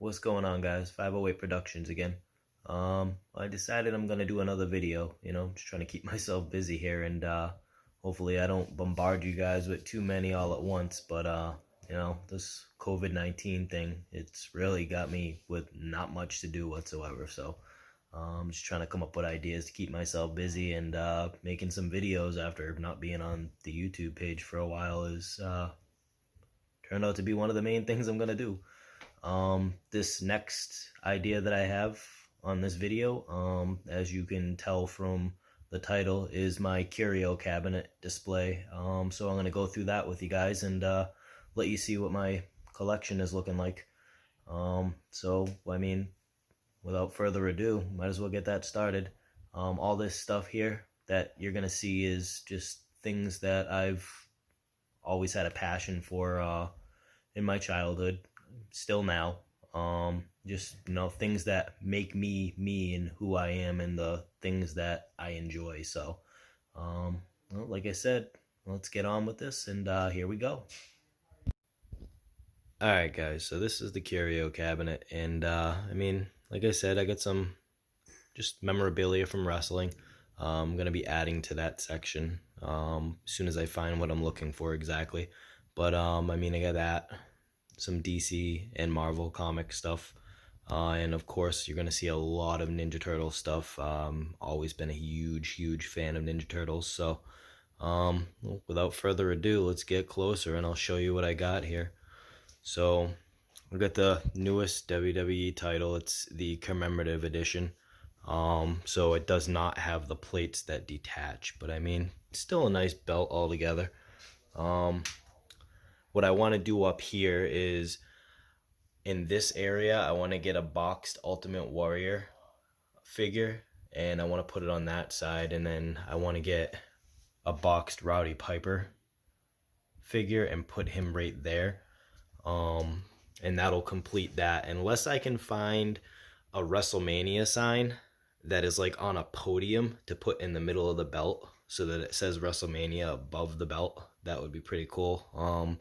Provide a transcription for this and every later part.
What's going on, guys? 508 Productions again. I decided I'm gonna do another video, just trying to keep myself busy here, and hopefully I don't bombard you guys with too many all at once, but this COVID-19 thing, it's really got me with not much to do whatsoever, so I'm just trying to come up with ideas to keep myself busy, and making some videos after not being on the YouTube page for a while is turned out to be one of the main things I'm gonna do. This next idea that I have on this video, as you can tell from the title, is my curio cabinet display. So I'm going to go through that with you guys and let you see what my collection is looking like. Without further ado, might as well get that started. All this stuff here that you're going to see is just things that I've always had a passion for in my childhood, still now. Just things that make me me and who I am, and the things that I enjoy. So well, like I said, let's get on with this, and here we go. Alright guys, so this is the curio cabinet, and like I said, I got some just memorabilia from wrestling. I'm gonna be adding to that section as soon as I find what I'm looking for exactly. But I got that, some DC and Marvel comic stuff, and of course you're gonna see a lot of Ninja Turtle stuff. Always been a huge fan of Ninja Turtles. So without further ado, let's get closer and I'll show you what I got here. So we got the newest WWE title. It's the commemorative edition. So it does not have the plates that detach, but it's still a nice belt altogether. What I want to do up here is, in this area, I want to get a boxed Ultimate Warrior figure, and I want to put it on that side, and then I want to get a boxed Rowdy Piper figure and put him right there. And that'll complete that, unless I can find a WrestleMania sign that is like on a podium to put in the middle of the belt so that it says WrestleMania above the belt. That would be pretty cool.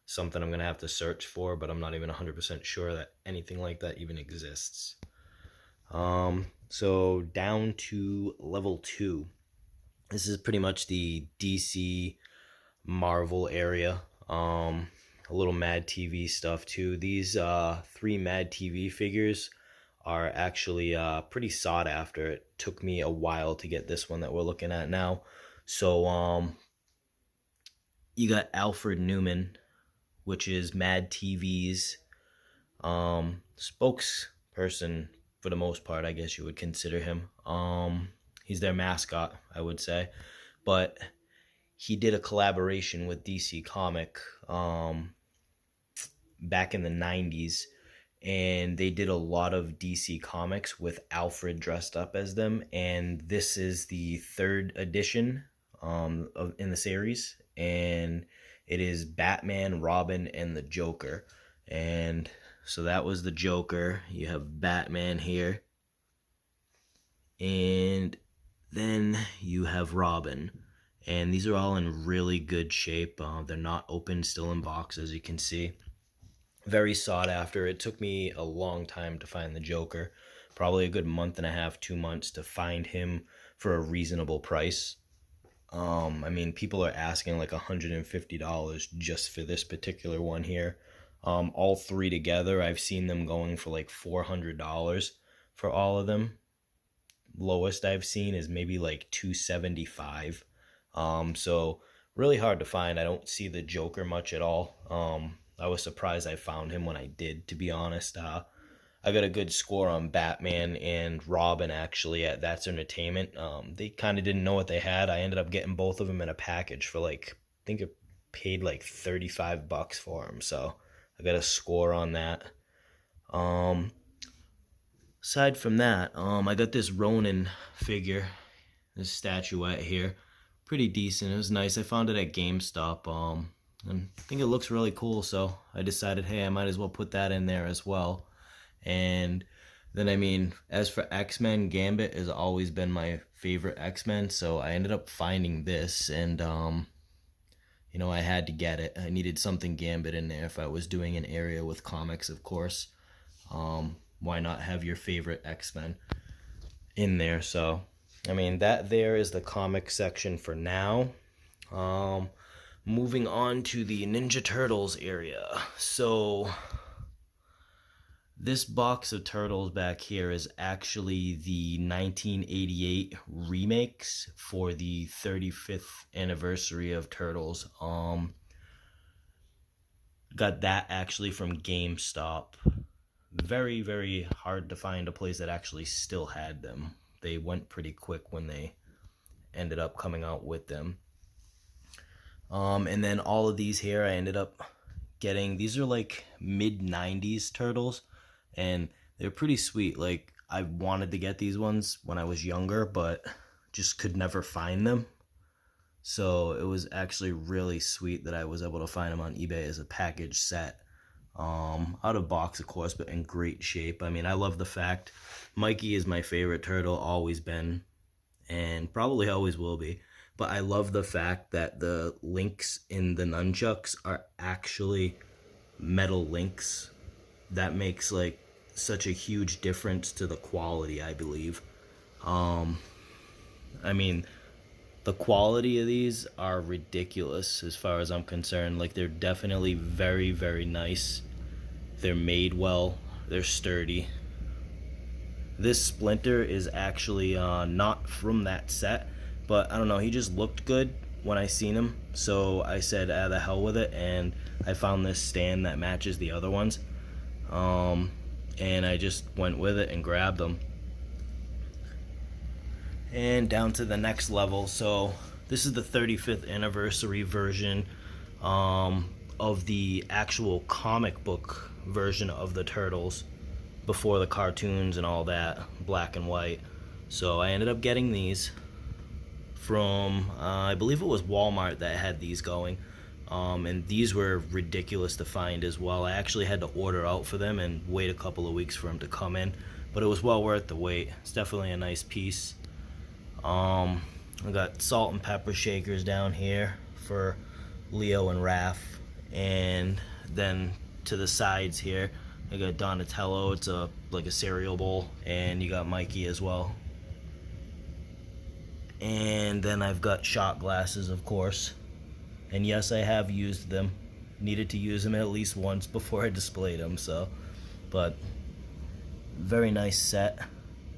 Something I'm gonna have to search for, but I'm not even 100% sure that anything like that even exists. So down to level 2. This is pretty much the DC Marvel area. A little Mad TV stuff too. These 3 Mad TV figures are actually pretty sought after. It took me a while to get this one that we're looking at now. So you got Alfred Newman, which is Mad TV's spokesperson for the most part, I guess you would consider him. He's their mascot, I would say. But he did a collaboration with DC Comic back in the 90s, and they did a lot of DC Comics with Alfred dressed up as them, and this is the 3rd edition in the series, and it is Batman, Robin, and the Joker. And so that was the Joker. You have Batman here, and then you have Robin. And these are all in really good shape. They're not open, still in box, as you can see. Very sought after. It took me a long time to find the Joker. Probably a good month and a half, 2 months to find him for a reasonable price. People are asking like $150 just for this particular one here. All 3 together, I've seen them going for like $400 for all of them. Lowest I've seen is maybe like $275. So really hard to find. I don't see the Joker much at all. I was surprised I found him when I did, to be honest. I got a good score on Batman and Robin, actually, at That's Entertainment. They kind of didn't know what they had. I ended up getting both of them in a package for I think I paid like $35 for them. So I got a score on that. Aside from that, I got this Ronin figure, this statuette here. Pretty decent. It was nice. I found it at GameStop. And I think it looks really cool, so I decided, hey, I might as well put that in there as well. And then, as for X-Men, Gambit has always been my favorite X-Men, so I ended up finding this, and, I had to get it. I needed something Gambit in there if I was doing an area with comics, of course. Why not have your favorite X-Men in there? So, I mean, that there is the comic section for now. Um, Moving on to the Ninja Turtles area. So, this box of Turtles back here is actually the 1988 remakes for the 35th anniversary of Turtles. Got that actually from GameStop. Very, very hard to find a place that actually still had them. They went pretty quick when they ended up coming out with them. And then all of these here I ended up getting. These are like mid 90s Turtles, and they're pretty sweet. Like, I wanted to get these ones when I was younger, but just could never find them. So it was actually really sweet that I was able to find them on eBay as a package set. Out of box, of course, but in great shape. I mean, I love the fact Mikey is my favorite turtle, always been, and probably always will be. But I love the fact that the links in the nunchucks are actually metal links. That makes like such a huge difference to the quality, I believe. I mean, the quality of these are ridiculous as far as I'm concerned. Like, they're definitely very, very nice. They're made well. They're sturdy. This Splinter is actually not from that set, but I don't know, he just looked good when I seen him, so I said, the hell with it, and I found this stand that matches the other ones, and I just went with it and grabbed them. And down to the next level. So this is the 35th anniversary version of the actual comic book version of the Turtles before the cartoons and all that, black and white. So I ended up getting these from I believe it was Walmart that had these going, and these were ridiculous to find as well. I actually had to order out for them and wait a couple of weeks for them to come in, but it was well worth the wait. It's definitely a nice piece. I got salt and pepper shakers down here for Leo and Raph, and then to the sides here I got Donatello. It's like a cereal bowl, and you got Mikey as well. And then I've got shot glasses, of course. And yes, I have used them. Needed to use them at least once before I displayed them, so. But very nice set.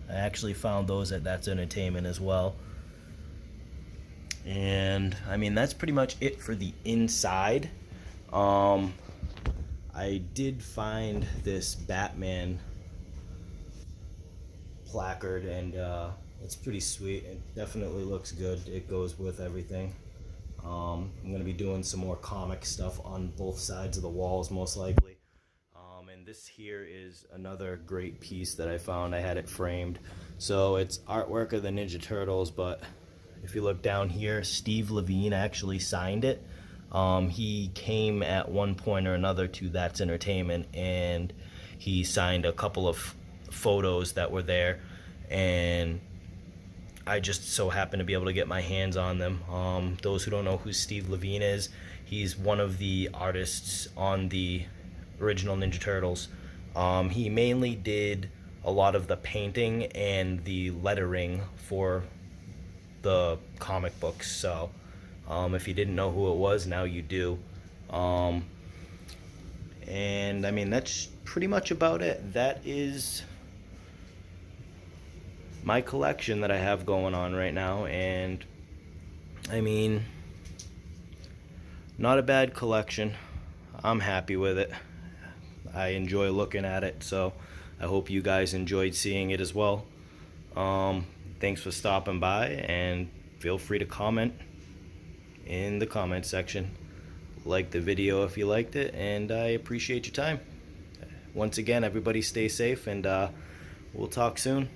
I actually found those at That's Entertainment as well. And I mean, that's pretty much it for the inside. I did find this Batman placard, and it's pretty sweet. It definitely looks good. It goes with everything. I'm going to be doing some more comic stuff on both sides of the walls, most likely. And this here is another great piece that I found. I had it framed. So it's artwork of the Ninja Turtles, but if you look down here, Steve Levine actually signed it. He came at one point or another to That's Entertainment, and he signed a couple of photos that were there, and I just so happened to be able to get my hands on them. Those who don't know who Steve Levine is, he's one of the artists on the original Ninja Turtles. He mainly did a lot of the painting and the lettering for the comic books, so if you didn't know who it was, now you do. And I mean, that's pretty much about it. That is my collection that I have going on right now, and I mean, not a bad collection. I'm happy with it. I enjoy looking at it, so I hope you guys enjoyed seeing it as well. Thanks for stopping by, and feel free to comment in the comment section. Like the video if you liked it, and I appreciate your time. Once again, everybody stay safe, and we'll talk soon.